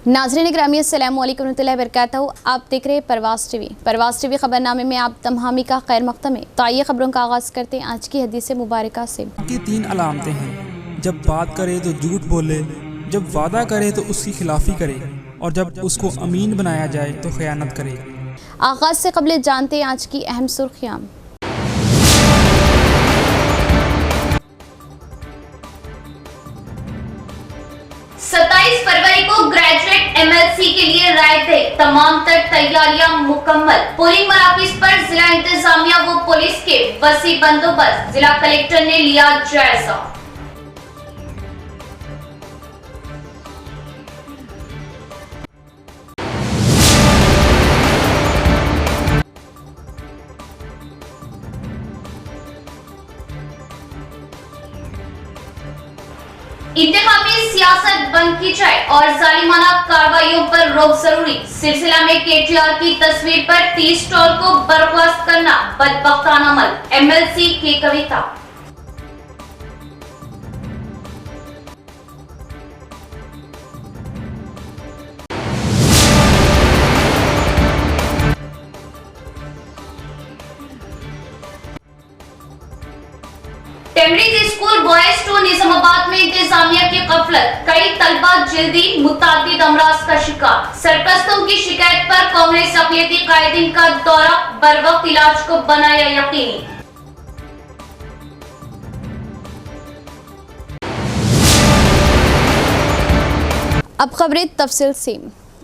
नाज़रीन ग्रामी अस्सलाम वालेकुम रहमतुल्लाहि व बरकातहू। आप देख रहे हैं परवाज़ टीवी खबरनामे में आप तमामी का खैर मक़दम है। तो आइए खबरों का आगाज़ करते हैं आज की हदीस मुबारका से। की 3 अलामतें हैं। जब बात करे तो झूठ बोले, जब वादा करे तो उसकी खिलाफी करे, और जब उसको अमीन बनाया जाए तो खयानत करे। आगाज़ से कबले जानते हैं आज की अहम सुर्खियाँ। 27 फरवरी को ग्रेजुएट एमएलसी के लिए राय थे, तमाम तर तैयारियां मुकम्मल। पोलिंग मराकज़ पर जिला इंतजामिया व पुलिस के वसी बंदोबस्त, जिला कलेक्टर ने लिया जायजा। इंतखाबी सियासत बंद की जाए और जालिमाना कार्रवाइयों पर रोक जरूरी। सिलसिला में केटीआर की तस्वीर पर 30 स्टॉल को बर्खास्त करना बदबख्ताना अमल, एमएलसी की कविता। टेमरीज स्कूल बॉयज टू निजामाबाद में इंतजामिया की गफलत, कई तलबा जल्दी मुतादिद अमराज का शिकार। सरपरस्तों की शिकायत पर कांग्रेस अक़लियती कायदीन का दौरा, बर वक्त इलाज को बनाया यकीनी। अब खबरें तफसील से।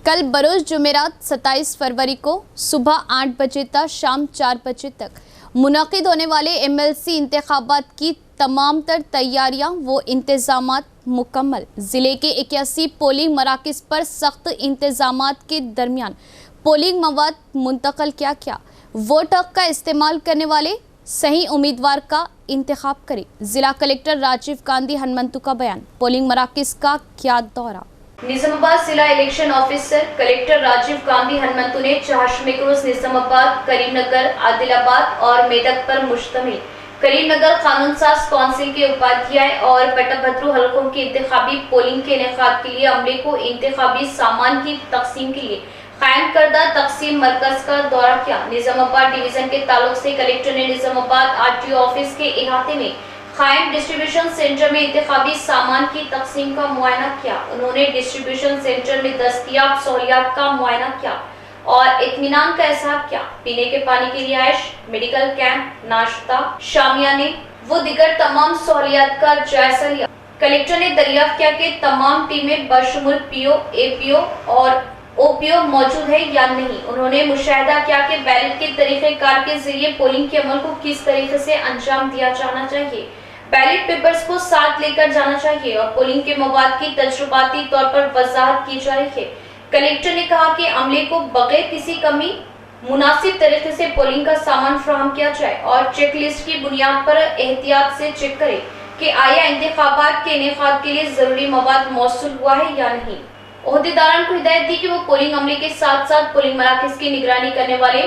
कल बरोज जुमेरात 27 फरवरी को सुबह 8 बजे तक शाम 4 बजे तक मुनक़िद होने वाले एमएलसी इंतखाबात की तमाम तर तैयारियां व इंतजामात मुकम्मल। ज़िले के 81 पोलिंग मराकज़ पर सख्त इंतजामात के दरमियान पोलिंग मवाद मुंतक़ल क्या वोट हक़ का इस्तेमाल करने वाले सही उम्मीदवार का इंतखाब करें। ज़िला कलेक्टर राजीव गांधी हनुमंतु का बयान। पोलिंग मराकज़ का क्या दौरा। निजामाबाद जिला election officer collector Rajiv Gandhi Hanumanthu ने चाशमे क्रूज निजामाबाद, करीमनगर, आदिलाबाद और मेदक पर मुश्तमिल करीमनगर कानून साज काउंसिल के उपाध्याय और पट्टाभद्रू हलकों की इंतखाबी पोलिंग के इनेकाद के लिए अमले को इंतखाबी सामान की तकसीम के लिए कायम करदा तकसीम मरकज का दौरा किया। निजामाबाद डिवीजन के ताल्लुक से कलेक्टर ने निजामाबाद आरटीओ ऑफिस के इहाते में कायम डिस्ट्रीब्यूशन सेंटर में इंतखाबी सामान की तकसीम का मुआयना किया। उन्होंने डिस्ट्रीब्यूशन सेंटर में दस्तयाब सहूलियात का मुआयना किया और इत्मीनान का एहसास किया। पीने के पानी की रिहाइश, मेडिकल कैंप, नाश्ता, शामियाने व दिगर तमाम सहूलियात का जायजा लिया। कलेक्टर ने दरियाफ्त किया कि तमाम टीमें बशमुल पीओ, एपीओ और ओपीओ मौजूद है या नहीं। उन्होंने मुशाहिदा किया कि बैलेट के तरीक़ेकार के जरिए पोलिंग के अमल को किस तरीके से अंजाम दिया जाना चाहिए। बैलेट पेपर्स को साथ लेकर जाना चाहिए और पोलिंग के मवाद की तजुर्बाती तौर पर वजाहत की जा रही है। कलेक्टर ने कहा कि अमले को बगैर किसी कमी मुनासिब तरीके से पोलिंग का सामान फराहम किया जाए और चेक लिस्ट की बुनियाद पर एहतियात से चेक करे कि आया इंतखाबात के इनेकाद के लिए जरूरी मवाद मौसूल हुआ है या नहीं। ओहदेदारान को हिदायत दी कि वो पोलिंग अमले के साथ साथ पोलिंग मराकज़ की निगरानी करने वाले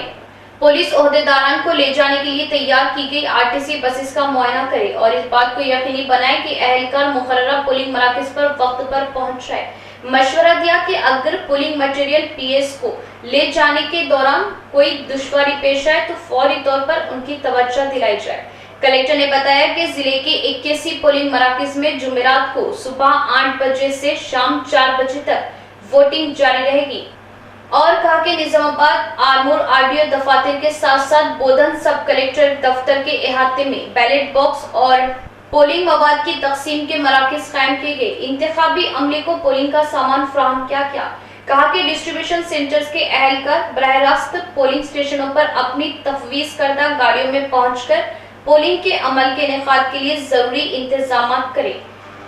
पुलिस ओहदेदारान को ले जाने के लिए तैयार की गई आरटीसी बसेस का मुआयना करे और इस बात को यकीनी बनाए कि अहलकार मुकर्ररा पोलिंग मराकज़ पर वक्त पर पहुंच जाए। मशवरा दिया कि अगर पोलिंग मटेरियल पीएस को ले जाने के दौरान कोई दुश्वारी पेश आए तो फौरी तौर पर उनकी तवज्जो दिलाई जाए। कलेक्टर ने बताया कि जिले के 81 पोलिंग मराकज़ में जुमेरात को सुबह 8 बजे से शाम 4 बजे तक वोटिंग जारी रहेगी और कहा कि निजामाबाद आरमूर आरडीओ दफातर के साथ साथ बोधन सब कलेक्टर दफ्तर के इहाते में बैलेट बॉक्स और पोलिंग मवाद की तकसीम के मराकज़ कायम किए गए। इंतखाबी अमले को पोलिंग का सामान फराहम किया गया। कहा कि डिस्ट्रीब्यूशन सेंटर्स के अहलकार बराह रास्त पोलिंग स्टेशनों पर अपनी तफवीज़ करदा गाड़ियों में पहुंचकर पोलिंग के अमल के इनेकाद के लिए जरूरी इंतजाम करें।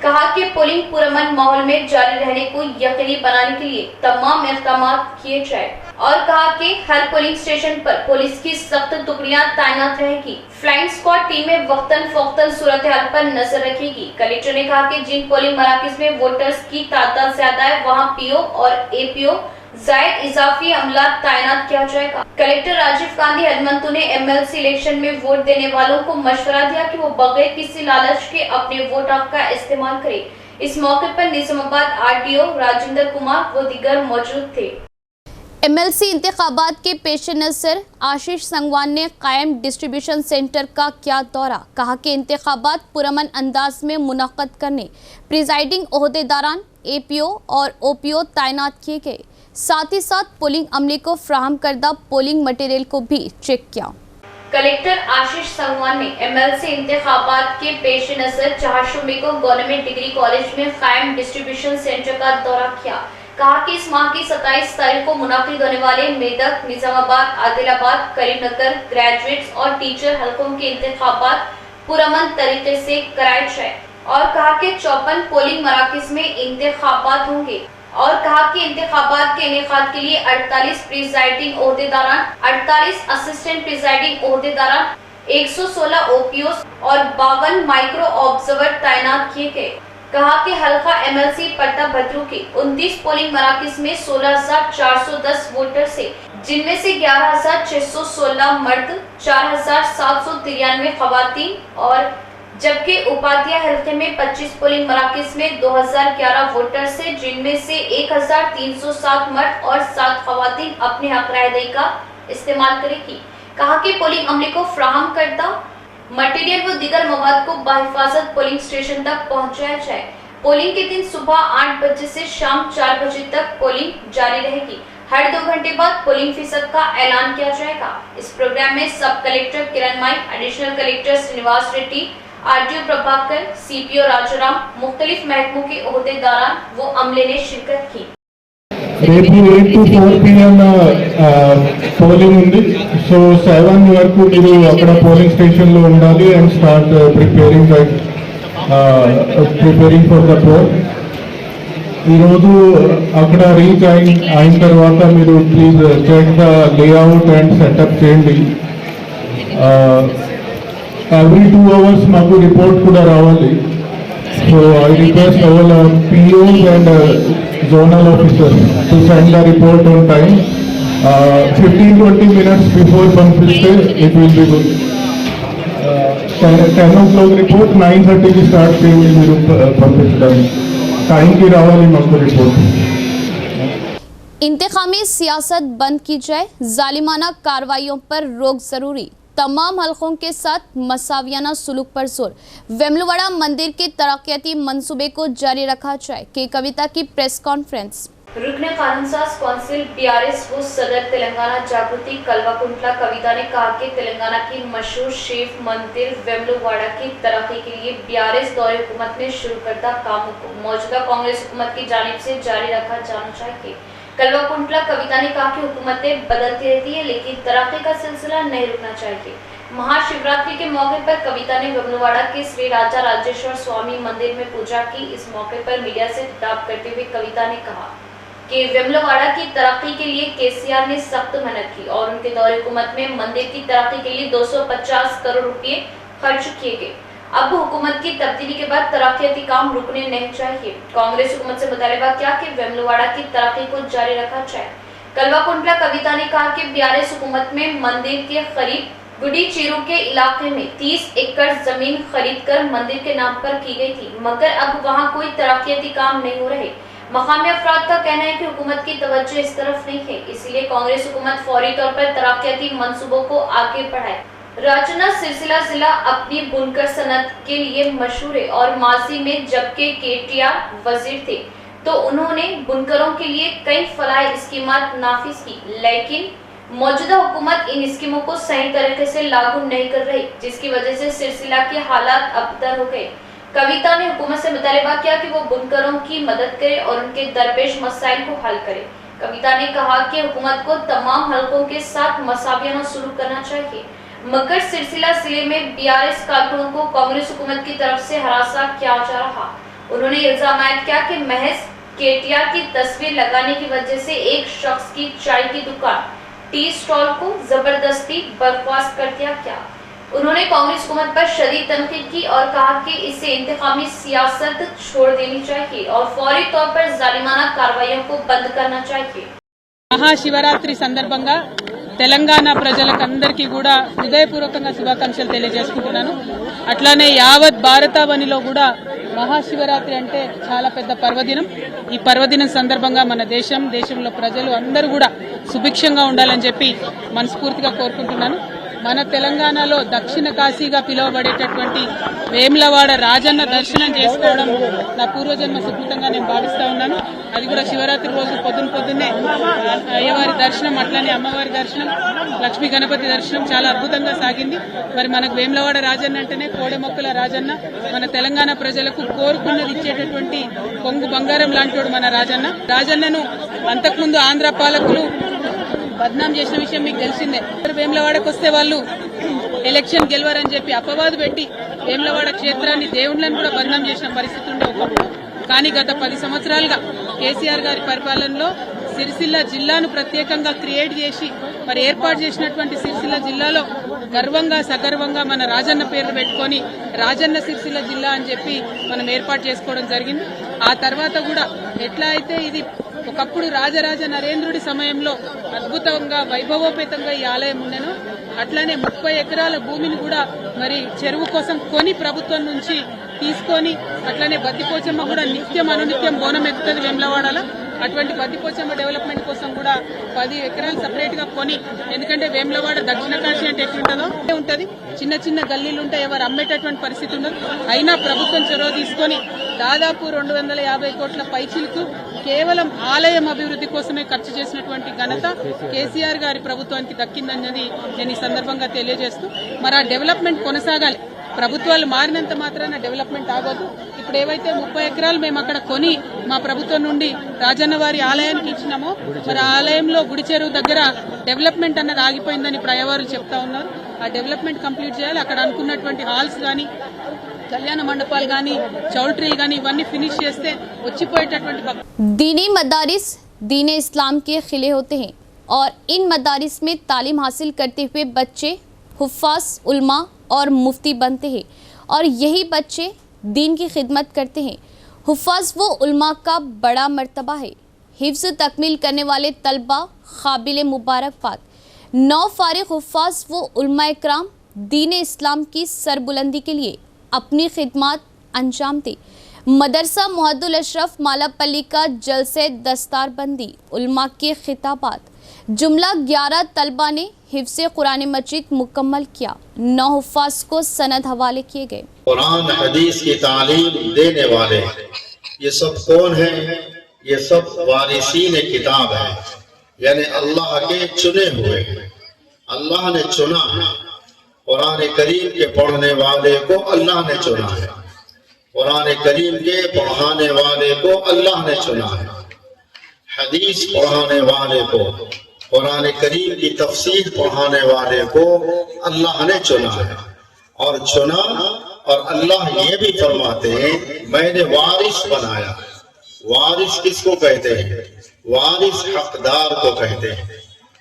कहा कि पोलिंग पुरअमन माहौल में जारी रहने को यकीनी बनाने के लिए तमाम इक़दाम किए जाए और कहा कि हर पोलिंग स्टेशन पर पुलिस की सख्त टुकड़ियां तैनात रहेगी। फ्लाइंग स्क्वाड टीमें वक्तन फौक्तन सूरत हाल पर नजर रखेगी। कलेक्टर ने कहा कि जिन पोलिंग मराकज़ में वोटर्स की तादाद ज्यादा है वहां पीओ और एपीओ जायद इजाफी अमला तैनात किया जाएगा। कलेक्टर राजीव गांधी हनुमंतु ने एमएलसी इलेक्शन में वोट देने वालों को मशवरा दिया कि वो बगैर किसी लालच के अपने वोट हक का इस्तेमाल करें। इस मौके पर निजामाबाद आरटीओ राजेंद्र कुमार व दीगर मौजूद थे। एमएलसी इंतखाबात के पेश नज़र आशीष संगवान ने कायम डिस्ट्रीब्यूशन सेंटर का किया दौरा। कहा कि इंतखाबात पुरअमन अंदाज में मुनक्कद करने प्रिजाइडिंग ओहदेदारान एपीओ और ओपीओ तैनात किए गए। साथ ही साथ पोलिंग अमले को फ्राहम करदा पोलिंग मटेरियल को भी चेक किया। कलेक्टर आशीष संगवान ने एमएलसी इंतखाबात के पेश नज़र चहारशुमे को गवर्नमेंट डिग्री कॉलेज में कायम डिस्ट्रीब्यूशन सेंटर का दौरा किया। कहा कि इस माह की 27 तारीख को मुनाकिद होने वाले मेदक, निजामाबाद, आदिलाबाद, करीमनगर ग्रेजुएट्स और टीचर हलकों के इंतखाबात पुरअमन तरीके से कराए जाए और कहा कि 54 पोलिंग मराकज में इंतखाबात होंगे और कहा कि इंतखाबात के इनेकाद के लिए 48 प्रिजाइडिंग ओहदेदारान, 48 असिस्टेंट प्रिजाइडिंग ओहदेदारान, 116 ओपीओ और 52 माइक्रो ऑब्जर्वर तैनात किए गए। कहा कि हल्का एमएलसी पट्टा भद्रू के 29 पोलिंग मराकज में 16,410 वोटर से, जिनमें से 11,616 मर्द, 4,793 खवातीन और जबकि उपाध्याय हल्के में 25 पोलिंग मराकज में 2,011 वोटर से, जिनमें से 1,307 मर्द और 7 खवातीन अपने हक रायदही का इस्तेमाल करेगी। कहा कि पोलिंग अमले को फ्राहम करदा मटेरियल व दीगर मवाद को बाहिफाजत पोलिंग स्टेशन तक पहुंचाया जाए। पोलिंग के दिन सुबह 8 बजे से शाम 4 बजे तक पोलिंग जारी रहेगी। हर 2 घंटे बाद पोलिंग फीसद का ऐलान किया जाएगा। इस प्रोग्राम में सब collector Kiran Mai, additional collector Srinivas Reddy, RTO Prabhakar, CPO Rajaram, मुख्तलिफ महकमों के ओहदेदारान व अमले ने शिरकत की। రేపు 8 to 4 PM పోలింగ్ ఉంది. సో 7 వరకు మీరు అక్కడ పోలింగ్ స్టేషన్ లో ఉండాలి and start preparing for the poll. ఈరోజు అక్కడ రీచ్ అయిన తర్వాత మీరు please check the layout and setup చేయండి. ఎవ్రీ 2 hours మాకు రిపోర్ట్ కూడా రావాలి. So I request our POs and zonal officers to send the report on time. 15-20 minutes before పంపిస్తే it will be good. 10 o'clock report 9:30 కి start చేయండి మీరు పంపించడానికి. టైంకి రావాలి మాకు రిపోర్ట్. इंतखामी सियासत बंद की जाए, जालिमाना कार्रवाइयों पर रोक जरूरी, तमाम हलकों के साथ मसावियाना सुलूक पर जोर, वेमलवाड़ा मंदिर के तरक्याती मंसूबे को जारी रखा जाए के कविता की प्रेस कॉन्फ्रेंस। रुकने कानूनसाज कौंसिल बीआरएस व सदर तेलंगाना जागृति कल्वाकुंटला कविता ने कहा कि तेलंगाना की मशहूर शिव मंदिर वेमलवाड़ा की तरक्की के लिए बीआरएस दौरे हुकूमत ने शुरू करदा कामों को मौजूदा कांग्रेस हुकूमत की जानिब से जारी रखा जाना चाहिए। कल्वाकुंटला कविता ने कहा कि हुकूमतें बदलती रहती है लेकिन तरक्की का सिलसिला नहीं रुकना चाहिए। महाशिवरात्रि के मौके पर कविता ने वेमलवाड़ा के श्री राजा राजेश्वर स्वामी मंदिर में पूजा की। इस मौके पर मीडिया से खिताब करते हुए कविता ने कहा कि वेमलवाड़ा की तरक्की के लिए केसीआर ने सख्त मेहनत की और उनके दौरे हुकूमत में मंदिर की तरक्की के लिए 250 करोड़ रुपए खर्च किए गए। अब हुकूमत की तब्दीली के बाद तरक्याती काम रुकने नहीं चाहिए। कांग्रेस हुकूमत से मुतालिबा किया कि वेमलवाड़ा की तरक्की को जारी रखा जाए। कल्वाकुंटला कविता ने कहा कि बीआरएस हुकूमत में मंदिर के करीब गुडी चीरू के इलाके में 30 एकड़ जमीन खरीद कर मंदिर के नाम पर की गई थी, मगर अब वहाँ कोई तरक्याती काम नहीं हो रहे। मकामी अफराद का कहना है कि हुकूमत की तवज्जो इस तरफ नहीं है, इसलिए कांग्रेस हुकूमत फौरी तौर पर तरक्याती मंसूबों को आगे बढ़ाए। राजना सिलसिला जिला अपनी बुनकर सनत के लिए मशहूर है और माजी में जबकि केटीआर वजीर थे तो उन्होंने बुनकरों के लिए कई फलाह स्कीमात नाफिज की, लेकिन मौजूदा हुकूमत इन स्कीमों को सही तरीके से लागू नहीं कर रही, जिसकी वजह से सिलसिला के हालात अबतर हो गए। कविता ने हुकूमत से मुतालिबा किया कि वो बुनकरों की मदद करे और उनके दरपेश मसाइल को हल करे। कविता ने कहा कि हुकूमत को तमाम हलकों के साथ मसावियाना सुलूक करना चाहिए, मगर सिलसिला जिले में बीआरएस कारकुनों को कांग्रेस हुकूमत की तरफ से हरासा किया जा रहा। उन्होंने इल्जाम आयद किया कि महज केटीआर की तस्वीर लगाने की वजह से एक शख्स की चाय की दुकान टी स्टॉल को जबरदस्ती बर्खास्त कर दिया गया। उन्होंने कांग्रेस हुकूमत पर शदीद तनकीद की और कहा कि इसे इंतकामी सियासत छोड़ देनी चाहिए और फौरी तौर पर जालिमाना कार्रवाइयों को बंद करना चाहिए। మహాశివరాత్రి సందర్భంగా తెలంగాణ ప్రజలకందరికీ కూడా హృదయపూర్వకంగా శుభాకాంక్షలు తెలియజేసుకుంటున్నాను. అట్లానే యావత్ భారతావనిలో కూడా మహాశివరాత్రి అంటే చాలా పెద్ద పర్వదినం. ఈ పర్వదినం సందర్భంగా మన దేశంలో ప్రజలు అందరూ కూడా సుభిక్షంగా ఉండాలని చెప్పి మనస్ఫూర్తిగా కోరుకుంటున్నాను. మన తెలంగాణలో దక్షిణ కాశీగా పిలువబడేటటువంటి వేములవాడ రాజన్న దర్శనం చేసుకోవడం నా పూర్వజన్మ సుకృతంగా నేను భావిస్తా ఉన్నాను. అది కూడా శివరాత్రి రోజు పొద్దున్నే అయ్యవారి దర్శనం, అట్లనే అమ్మవారి దర్శనం, లక్ష్మీ గణపతి దర్శనం చాలా అద్భుతంగా సాగింది. మరి మనకు వేములవాడ రాజన్న అంటేనే కోడెమొక్కల రాజన్న. మన తెలంగాణ ప్రజలకు కోరుకున్నది ఇచ్చేటటువంటి కొంగు బంగారం లాంటోడు మన రాజన్నను అంతకుముందు ఆంధ్ర పాలకులు బద్నాం చేసిన విషయం మీకు తెలిసిందే. వేములవాడకు వస్తే వాళ్ళు ఎలక్షన్ గెలవరని చెప్పి అపవాదు పెట్టి వేములవాడ క్షేత్రాన్ని, దేవుళ్లను కూడా బద్నాం చేసిన పరిస్థితి ఉండే ఒకప్పుడు. కానీ గత 10 సంవత్సరాలుగా కేసీఆర్ గారి పరిపాలనలో సిరిసిల్ల జిల్లాను ప్రత్యేకంగా క్రియేట్ చేసి మరి ఏర్పాటు చేసినటువంటి సిరిసిల్ల జిల్లాలో గర్వంగా సగర్వంగా మన రాజన్న పేరు పెట్టుకొని రాజన్న సిరిసిల్ల జిల్లా అని చెప్పి మనం ఏర్పాటు చేసుకోవడం జరిగింది. ఆ తర్వాత కూడా ఎట్లా అయితే ఇది ఒకప్పుడు రాజరాజ నరేంద్రుడి సమయంలో అద్భుతంగా వైభవోపేతంగా ఈ ఆలయం ఉండెను, అట్లానే 30 ఎకరాల భూమిని కూడా మరి చెరువు కోసం కొని ప్రభుత్వం నుంచి తీసుకొని, అట్లానే బద్దిపోచమ్మ కూడా నిత్యం అనునిత్యం బోనం ఎక్కుతుంది వేములవాడలో. అటువంటి బద్దిపోచమ్మ డెవలప్మెంట్ కోసం కూడా 10 ఎకరాలు సపరేట్ గా కొని, ఎందుకంటే వేములవాడ దక్షిణ కాశీ అంటే ఎట్లుంటుందో ఉంటది, చిన్న చిన్న గల్లీలు ఉంటాయి, ఎవరు అమ్మేటటువంటి పరిస్థితి ఉండదు. అయినా ప్రభుత్వం చొరవ తీసుకొని దాదాపు 250 కోట్ల పైచిలకు కేవలం ఆలయం అభివృద్ధి కోసమే ఖర్చు చేసినటువంటి ఘనత కేసీఆర్ గారి ప్రభుత్వానికి దక్కిందన్నది నేను ఈ సందర్భంగా తెలియజేస్తూ, మరి ఆ డెవలప్మెంట్ కొనసాగాలి. ప్రభుత్వాలు మారినంత మాత్రాన డెవలప్మెంట్ ఆగొద్దు. ఇప్పుడు ఏవైతే 30 ఎకరాలు మేము అక్కడ కొని మా ప్రభుత్వం నుండి రాజన్న వారి ఆలయానికి ఇచ్చినామో, మరి ఆ ఆలయంలో గుడి చెరువు దగ్గర డెవలప్మెంట్ అన్నది ఆగిపోయిందని ఇప్పుడు అయ్యవారులు చెప్తా ఉన్నారు. ఆ డెవలప్మెంట్ కంప్లీట్ చేయాలి. అక్కడ అనుకున్నటువంటి హాల్స్ కానీ, కళ్యాణ మండపాలు కానీ, చౌల్ట్రీలు కానీ ఇవన్నీ ఫినిష్ చేస్తే వచ్చిపోయేటటువంటి दीनी मदारिस दीन इस्लाम के खिले होते हैं और इन मदारिस में तालीम हासिल करते हुए बच्चे हुफ़ाज़, उल्मा और मुफ्ती बनते हैं और यही बच्चे दीन की खिदमत करते हैं। हुफ़ाज़ वो उल्मा का बड़ा मर्तबा है। हिफ्ज़ तकमील करने वाले तलबा काबिल मुबारकबाद। 9 फारिग हुफ़ाज़ वो उल्मा इकराम दीन इस्लाम की सरबुलंदी के लिए अपनी खिदमत अंजाम दे। मदरसा मुहद्दुल अशरफ मालापल्ली का जलसे दस्तारबंदी, उल्मा के खिताबात, जुमला 11 तलबा ने हिफ्ज़ कुरान मजीद मुकम्मल किया। 9 हुफ़ाज़ को सनद हवाले किए गए। कुरान हदीस की तालीम देने वाले ये सब कौन है? ये सब वारिसीन किताब है, यानी अल्लाह के चुने हुए। अल्लाह ने चुना है, कुरान करीम के पढ़ने वाले को अल्लाह ने चुना है, कुरान करीम के पढ़ाने वाले को अल्लाह ने चुना है, हदीस पढ़ाने वाले को, कुरान करीम की तफसीर पढ़ाने वाले को अल्लाह ने चुना है। और चुना, और अल्लाह ये भी फरमाते हैं मैंने वारिस बनाया। वारिस किसको कहते हैं? वारिस हकदार को कहते हैं।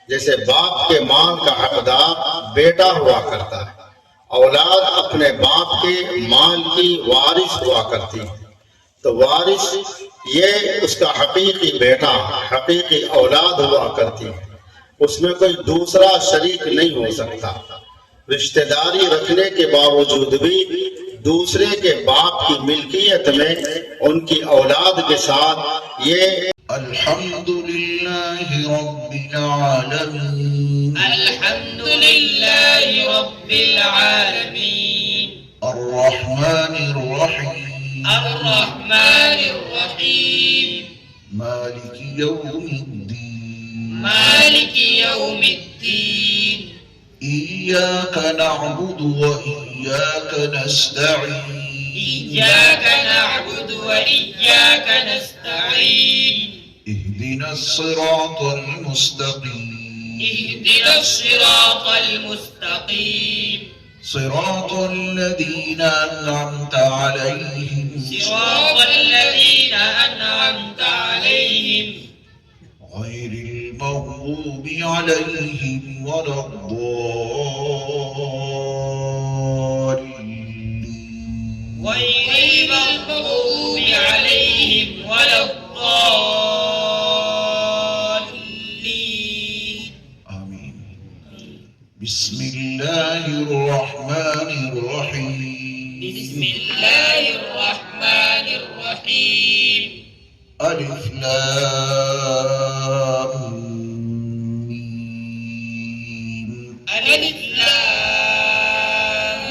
जैसे बाप के माल का हकदार बेटा हुआ करता है, औलाद अपने बाप के माल की वारिस हुआ करती है। तो वारिस ये उसका हकीकी बेटा, हकीकी औलाद हुआ करती है, उसमें कोई दूसरा शरीक नहीं हो सकता। रिश्तेदारी रखने के बावजूद भी दूसरे के बाप की मिल्कियत में उनकी औलाद के साथ ये अल्हम्दुलिल्लाहि रब्बिल आलमीन, अल्हम्दुलिल्लाहि रब्बिल आलमीन, अर्रहमानिर रहीम, अर्रहमानिर रहीम, मालिकि यौमिद्दीन, मालिकि यौमिद्दीन, इय्याका नअबुदु व इय्याका नस्तईन, इय्याका नअबुदु व इय्याका नस्तईन, اهدنا الصراط المستقيم، اهدنا الصراط المستقيم، صراط الذين أنعمت عليهم، صراط الذين أنعمت عليهم، غير المغضوب عليهم ولا الضالين، غير المغضوب عليهم ولا الضالين. آمين. بسم الله الرحمن الرحيم، بسم الله الرحمن ألف لام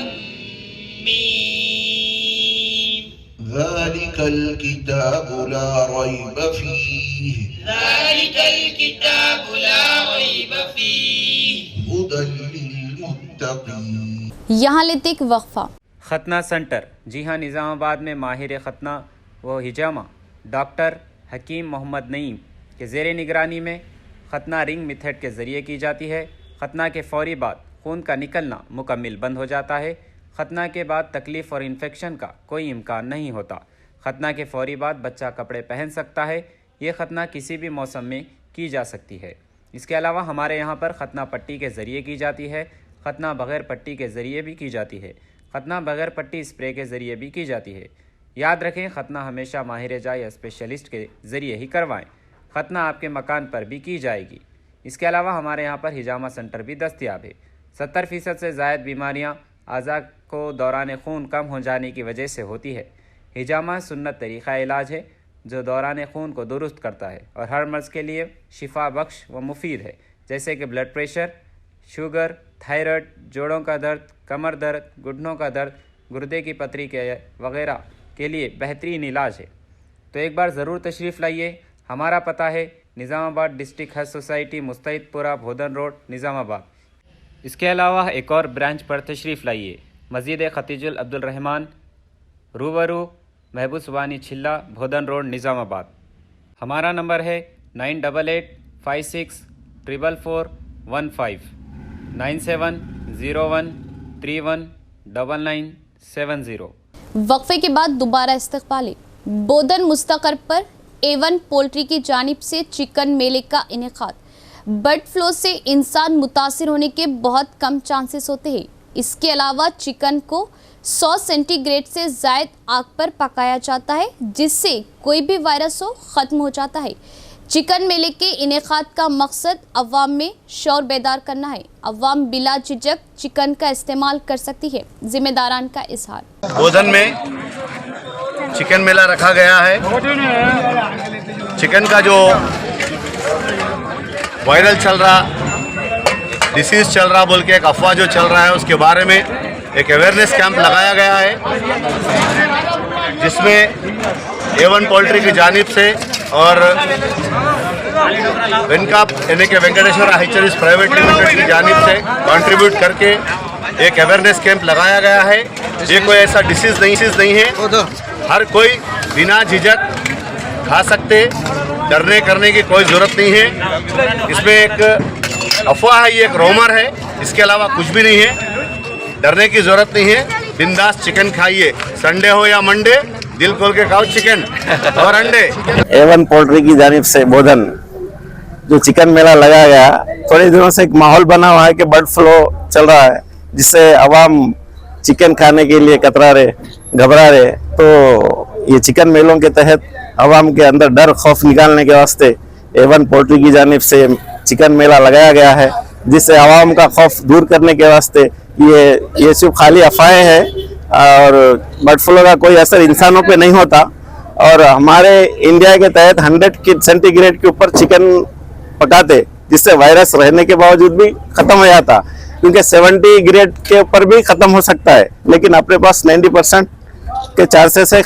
ميم ذلك الكتاب لا ريب فيه ذلك الكتاب لا ريب فيه هدى للمتقين. یہاں لیتے ایک وقفہ. ختنہ سنٹر. جی ہاں، نظام آباد میں ماہر ختنہ و ہجامہ ڈاکٹر حکیم محمد نعیم کے زیر نگرانی میں ختنہ رنگ میتھڈ کے ذریعے کی جاتی ہے. ختنہ کے فوری بعد خون کا نکلنا مکمل بند ہو جاتا ہے. ختنہ کے بعد تکلیف اور انفیکشن کا کوئی امکان نہیں ہوتا. ختنہ کے فوری بعد بچہ کپڑے پہن سکتا ہے. یہ ختنہ کسی بھی موسم میں کی جا سکتی ہے. اس کے علاوہ ہمارے یہاں پر ختنہ پٹی کے ذریعے کی جاتی ہے. ختنہ بغیر پٹی کے ذریعے بھی کی جاتی ہے. ختنہ بغیر پٹی اسپرے کے ذریعے بھی کی جاتی ہے. یاد رکھیں، ختنہ ہمیشہ ماہر جا یا اسپیشلسٹ کے ذریعے ہی کروائیں. ختنہ آپ کے مکان پر بھی کی جائے گی. اس کے علاوہ ہمارے یہاں پر ہجامہ سنٹر بھی دستیاب ہے. 70% سے زائد بیماریاں اعضاء کو دوران خون کم ہو جانے کی وجہ سے ہوتی ہے. ہجامہ سنت طریقہ علاج ہے جو دوران خون کو درست کرتا ہے اور ہر مرض کے لیے شفا بخش و مفید ہے، جیسے کہ بلڈ پریشر، شوگر، تھائرائڈ، جوڑوں کا درد، کمر درد، گھٹنوں کا درد، گردے کی پتھری کے وغیرہ کے لیے بہترین علاج ہے. تو ایک بار ضرور تشریف لائیے. ہمارا پتہ ہے نظام آباد ڈسٹرکٹ ہیلتھ سوسائٹی، مستعد پورہ، بھودن روڈ، نظام آباد. اس کے علاوہ ایک اور برانچ پر تشریف لائیے، مسجد ختیج العبد الرحمن، روبرو محبوب سبانی چھلا، بھودن روڈ، نظام آباد. ہمارا نمبر ہے 9886444415 9701319970. وقفے کے بعد دوبارہ استقبال. بودن مستقر پر A1 پولٹری کی جانب سے چکن میلے کا انعقاد. برڈ فلو سے انسان متاثر ہونے کے بہت کم چانسز ہوتے ہیں. اس کے علاوہ چکن کو 100 سینٹی گریڈ سے زائد آگ پر پکایا جاتا ہے، جس سے کوئی بھی وائرس ختم ہو جاتا ہے. چکن میلے کے انعقاد کا مقصد عوام میں شعور بیدار کرنا ہے. عوام بلا جھجک چکن کا استعمال کر سکتی ہے. ذمہ داران کا اظہار. بودن میں چکن میلہ رکھا گیا ہے. چکن کا جو وائرل چل رہا، ڈیسیز چل رہا بول کے ایک افواہ جو چل رہا ہے، اس کے بارے میں ایک اویئرنیس کیمپ لگایا گیا ہے، جس میں A1 پولٹری کی جانب سے اور ونکاپ یعنی کہ وینکٹیشور ہیچریز پرائیویٹ لمیٹڈ کی جانب سے کنٹریبیوٹ کر کے ایک اویئرنیس کیمپ لگایا گیا ہے. یہ کوئی ایسا ڈیسیز نہیں ہے، ہر کوئی بنا جھجک کھا سکتے، ڈرنے کرنے کی کوئی ضرورت نہیں ہے. اس میں ایک افواہ ہے، یہ ایک رومر ہے، اس کے علاوہ کچھ بھی نہیں ہے. ڈرنے کی ضرورت نہیں ہے. بنداس چکن کھائیے، سنڈے ہو یا منڈے، دل کھول کے کھاؤ چکن اور انڈے. A1 پولٹری کی جانب سے بودن جو چکن میلہ لگایا گیا، تھوڑے دنوں سے ایک ماحول بنا ہوا ہے کہ برڈ فلو چل رہا ہے، جس سے عوام چکن کھانے کے لیے کترا رہے، گھبرا رہے. تو یہ چکن میلوں کے تحت عوام کے اندر ڈر خوف نکالنے کے واسطے A1 پولٹری کی جانب سے چکن میلہ لگایا گیا ہے، جس سے عوام کا خوف دور کرنے کے واسطے یہ صرف خالی افواہیں ہیں اور برڈ فلو کا کوئی اثر انسانوں پہ نہیں ہوتا. اور ہمارے انڈیا کے تحت 100 سینٹی گریڈ کے اوپر چکن پکاتے، جس سے وائرس رہنے کے باوجود بھی ختم ہو جاتا، کیونکہ 70 گریڈ کے اوپر بھی ختم ہو سکتا ہے، لیکن اپنے پاس 90% کے چانسز ہے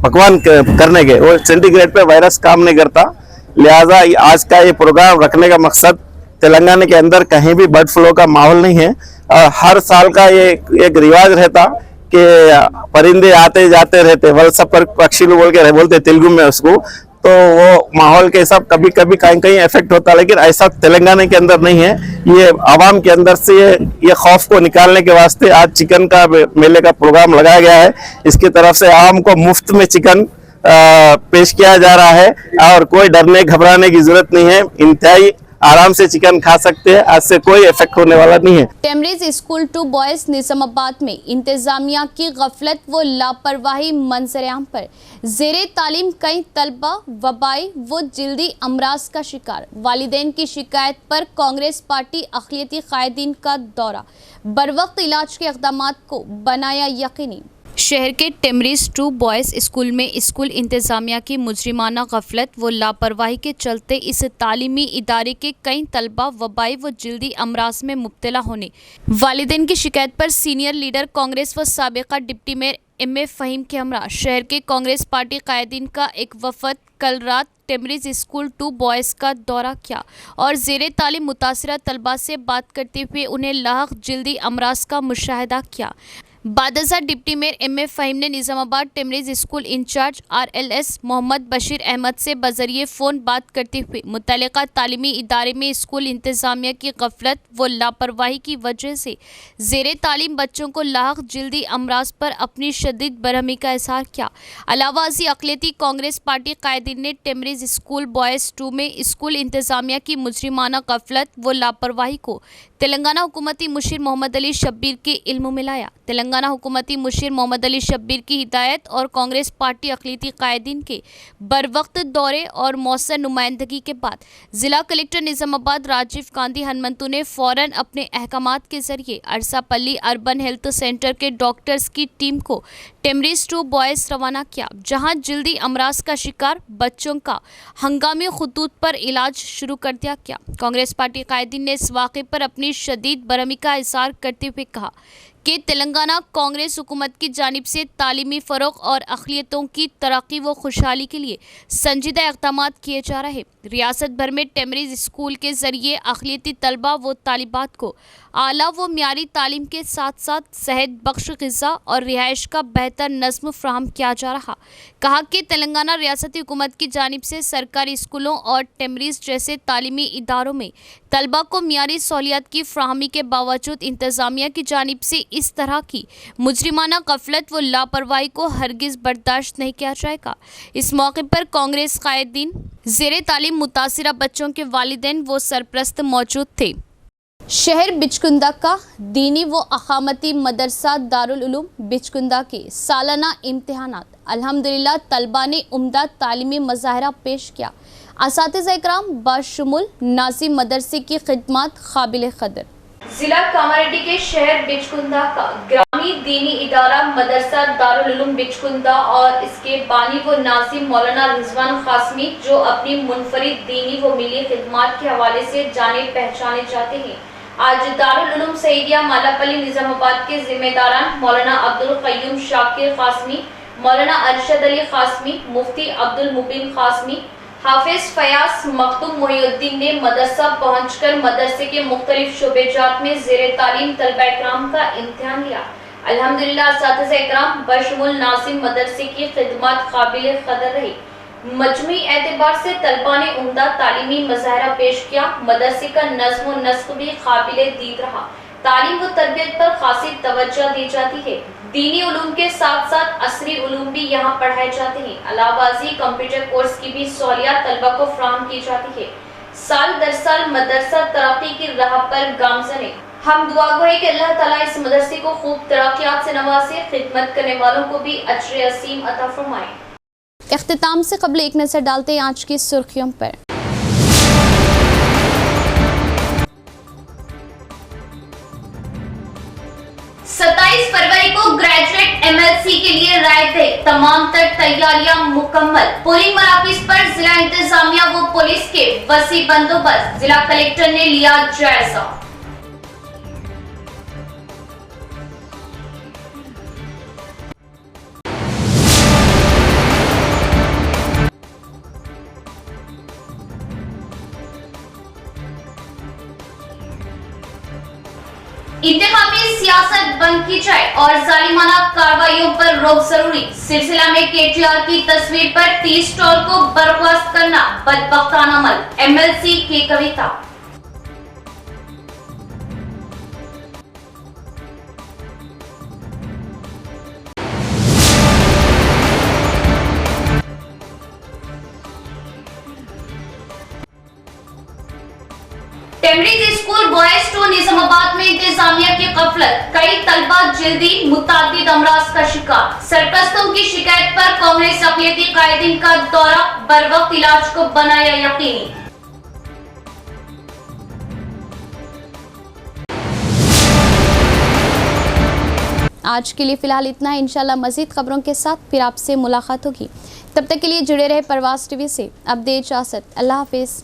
پکوان کرنے کے، وہ سینٹی گریڈ پہ وائرس کام نہیں کرتا. لہٰذا آج کا یہ پروگرام رکھنے کا مقصد تلنگانہ کے اندر کہیں بھی برڈ فلو کا ماحول نہیں ہے. ہر سال کا یہ ایک رواج رہتا کہ پرندے آتے جاتے رہتے، ولسا پر پکشیلو بول کے بولتے تیلگو میں اس کو، تو وہ ماحول کے حساب کبھی کبھی کہیں افیکٹ ہوتا، لیکن ایسا تلنگانہ کے اندر نہیں ہے. یہ عوام کے اندر سے یہ خوف کو نکالنے کے واسطے آج چکن کا میلے کا پروگرام لگایا گیا ہے. اس کی طرف سے عوام کو مفت میں چکن پیش کیا جا رہا ہے اور کوئی ڈرنے گھبرانے کی ضرورت نہیں ہے. انتہائی آرام سے چکن کھا سکتے ہیں، آج سے کوئی افیکٹ ہونے والا نہیں ہے. ٹیمریز اسکول 2 بوائز نظام آباد میں انتظامیہ کی غفلت و لاپرواہی منظر عام پر زیر تعلیم کئی طلبہ وبائی و جلدی امراض کا شکار. والدین کی شکایت پر کانگریس پارٹی اقلیتی قائدین کا دورہ. بروقت علاج کے اقدامات کو بنایا یقینی. शहर के टेमरीज 2 बॉयज़ स्कूल में स्कूल इंतज़ामिया की मुजरिमाना गफलत व लापरवाही के चलते इस तालीमी इदारे के कई तलबा वबाई व जल्दी अमराज में मुब्तला होने वालिदैन की शिकायत पर सीनियर लीडर कांग्रेस व साबिका deputy mayor M A Fahim के हमरा शहर के कांग्रेस पार्टी कायदीन का एक वफद कल रात टेमरीज स्कूल 2 बॉयज़ का दौरा किया और ज़ेरे तालीम मुतासिरा तलबा से बात करते हुए उन्हें लाहक जल्दी अमराज का मुशाहिदा किया। बादशाह deputy mayor M A Fahim ने निज़ामाबाद टेमरीज school incharge RLS Mohammed Bashir Ahmed से बजरिए फ़ोन बात करते हुए मुतल्लिका तालीमी इदारे में स्कूल इंतज़ामिया की गफलत व लापरवाही की वजह से ज़ेरे तालीम बच्चों को लाहक जल्दी अमराज पर अपनी शदीद बरहमी का इज़हार किया। अलावाज़ी अक़लियती कांग्रेस पार्टी कायदीन ने टेमरीज स्कूल बॉयज़ 2 में स्कूल इंतज़ामिया की मुजरिमाना गफलत व लापरवाही को तेलंगाना हुकूमती मुशीर मोहम्मद अली शब्बीर के इल्म में लाया। तेलंगाना हुकूमती मुशीर मोहम्मद अली शब्बीर की हिदायत और कांग्रेस पार्टी अक़लियती कायदीन के बरवक्त दौरे और मौसर नुमाइंदगी के बाद ज़िला कलेक्टर निज़ामाबाद राजीव गांधी हनमंतु ने फ़ौरन अपने अहकामात के ज़रिए अरसापल्ली अर्बन हेल्थ सेंटर के डॉक्टर्स की टीम को टेमरीज 2 बॉयज़ रवाना किया, जहां जल्दी अमराज का शिकार बच्चों का हंगामी खुतूत पर इलाज शुरू कर दिया गया। कांग्रेस पार्टी कायदीन ने इस वाक़े पर अपनी शदीद बरहमी का इज़हार करते हुए कहा कि तेलंगाना कांग्रेस हुकूमत की जानिब से तालीमी फ़रोग़ और अक़लियतों की तरक्की व खुशहाली के लिए संजीदा इक़दाम किए जा रहे। रियासत भर में टेमरीज स्कूल के ज़रिए अक़लियती तलबा व तालिबात को आला व म्यारी तालीम के साथ साथ सेहत बख्श ग़िज़ा और रिहाइश का बेहतर नज़्म फ़राहम किया जा रहा। कहा कि तेलंगाना रियासती हुकूमत की जानिब से सरकारी स्कूलों और टेमरीज जैसे तालीमी इदारों में तलबा को म्यारी सहूलियात की फ़राहमी के बावजूद इंतज़ामिया की जानिब से इस तरह की मुजरिमाना गफलत व लापरवाही को हरगिज़ बर्दाश्त नहीं किया जाएगा। इस मौके पर कांग्रेस कायदीन, ज़ेरे तालीम मुतासिरा बच्चों के वालिदैन व सरप्रस्त मौजूद थे। शहर बिचकुंदा का दीनी व अक़ामती मदरसा दारुल उलूम बिचकुंदा के सालाना इम्तिहानात अल्हम्दुलिल्लाह तलबा ने उम्दा तालीमी मज़ाहिरा पेश किया। असातिज़ा इकराम बाशुमुल नाज़िम मदरसे की खिदमत काबिल क़दर। जिला कामारेड्डी के शहर बिचकुंदा का ग्रामी दीनी इदारा मदरसा दारुल उलूम बिचकुंदा और इसके बानी व नाज़िम मौलाना रिजवान क़ासमी जो अपनी मुनफरिद दीनी व मिली खिदमत के हवाले से जाने पहचाने जाते हैं, आज दारुल उलूम सईदिया मालापल्ली निज़ामाबाद के जिम्मेदारान मौलाना अब्दुल क़य्यूम शाकिर क़ासमी, मौलाना अरशद अली क़ासमी, मुफ्ती अब्दुल मुबीन क़ासमी, हाफिज फयाज मखदूम मोहिउद्दीन ने मदरसा पहुंचकर मदरसे के मुख्तलिफ शोबेजात में ज़ेरे तालीम तलबा इकराम का इम्तिहान लिया। अल्हम्दुलिल्लाह असातिज़ा इकराम बशमुल नाज़िम मदरसे की खिदमत काबिल क़दर रही। मजमूई एतबार से तलबा ने उम्दा तालीमी मज़ाहिरा पेश किया। मदरसे का नज़्म व नस्क़ भी काबिल दीद रहा। तालीम व तरबियत पर खासी तवज्जो दी जाती है। दीनी उलूम के साथ साथ असरी उलूम भी यहाँ पढ़ाए जाते हैं। अलावाज़ी कंप्यूटर कोर्स की भी सहूलियत तलबा को फराहम की जाती है। साल दर साल मदरसा तरक्की की राह पर गामज़न है। हम दुआ गो है कि अल्लाह ताला इस मदरसे को खूब तरक्यात से नवाजे, खिदमत करने वालों को भी अजर असीम अता फरमाए। इख्तिताम से कबल एक नज़र डालते हैं आज की सुर्खियों पर। 27 फरवरी को ग्रेजुएट MLC के लिए राय दे, तमाम तर तैयारियां मुकम्मल। पोलिंग मराकज़ पर जिला इंतजामिया व पुलिस के वसी बंदोबस्त, जिला कलेक्टर ने लिया जायजा। इंतकामी सियासत बंद की जाए और जालिमाना कार्रवाइयों पर रोक जरूरी। सिलसिला में KTR की तस्वीर पर 30 स्टॉल को बर्खास्त करना बदबख्ताना अमल, MLC की कविता। टेमरीज स्कूल बॉयज 2 निजामाबाद में इंतजामिया की गफलत, कई तलबा जल्दी मुतादिद अमराज का शिकार। सरपरस्तों की शिकायत पर कांग्रेस अक़लियती कायदीन का दौरा, बरवक्त इलाज को बनाया यकीनी। आज के लिए फ़िलहाल इतना है। इंशाल्लाह मज़ीद खबरों के साथ फिर आपसे मुलाकात होगी। तब तक के लिए जुड़े रहे प्रवास टीवी से। अब दे इजाज़त। अल्लाह हाफिज़।